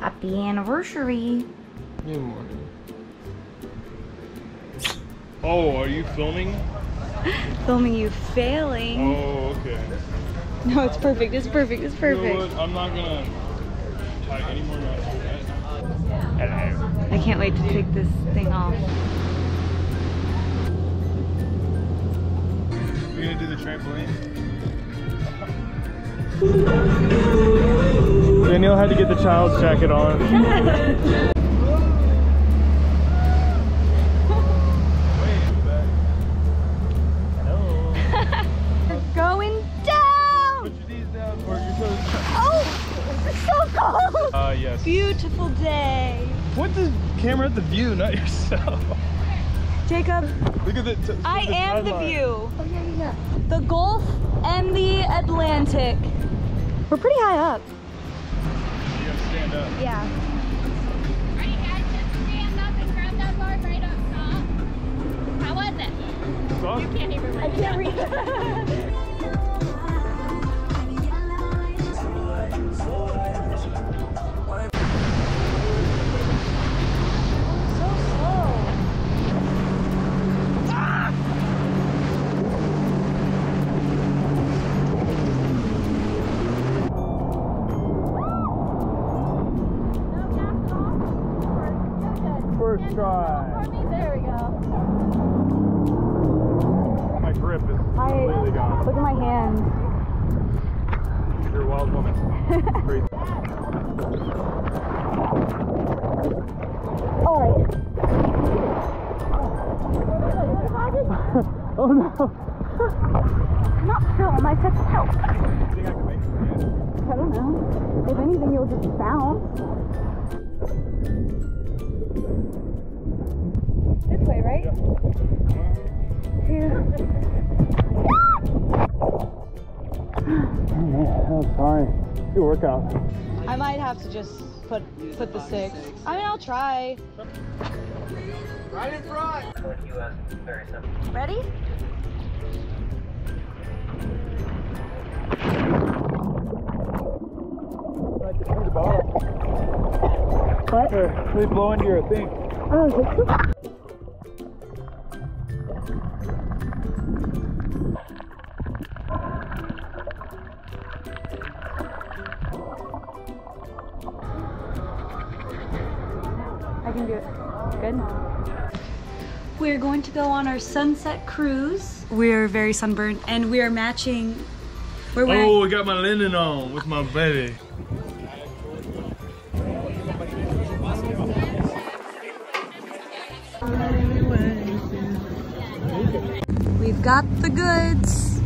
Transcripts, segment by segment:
Happy anniversary. Good morning. Oh, are you filming? Filming you failing. Oh, okay. No, it's perfect. It's perfect. It's perfect. You know what? I'm not gonna tie any more knots. Hello. I can't wait to take this thing off. We're gonna do the trampoline. Danielle had to get the child's jacket on. Going down! Put your knees down or your toes. Oh, it's so cold! Yes. Beautiful day. Point the camera at the view, not yourself. Jacob, Look at the. I am the view. Oh, yeah. The Gulf and the Atlantic. We're pretty high up. You gotta stand up. Yeah. Alright guys, just stand up and grab that bar right up top. How was it? Sauce? You can't even read. I can't read. First try. There we go. My grip is completely gone. Look at my hands. You're a wild woman. Crazy. Alright. Oh no. Not film, I said help. You think I can make it? I don't know. If anything, you'll just bounce. This way, right? I'm sorry. Good workout. I might have to just put the 6. I mean, I'll try. Right in front. Ready? Like to see the ball. What? Let me blow into your thing. Oh, I can do it. Good. We're going to go on our sunset cruise. We're very sunburned and we are matching. We're wearing. Oh, I got my linen on with my baby. We've got the goods.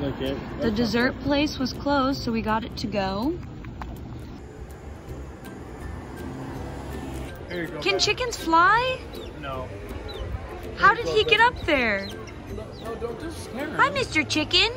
Okay. The dessert place was closed, so we got it to go. Here you go. Can chickens fly? No. How did he get up there? No, don't just scare him. Hi, Mr. Chicken.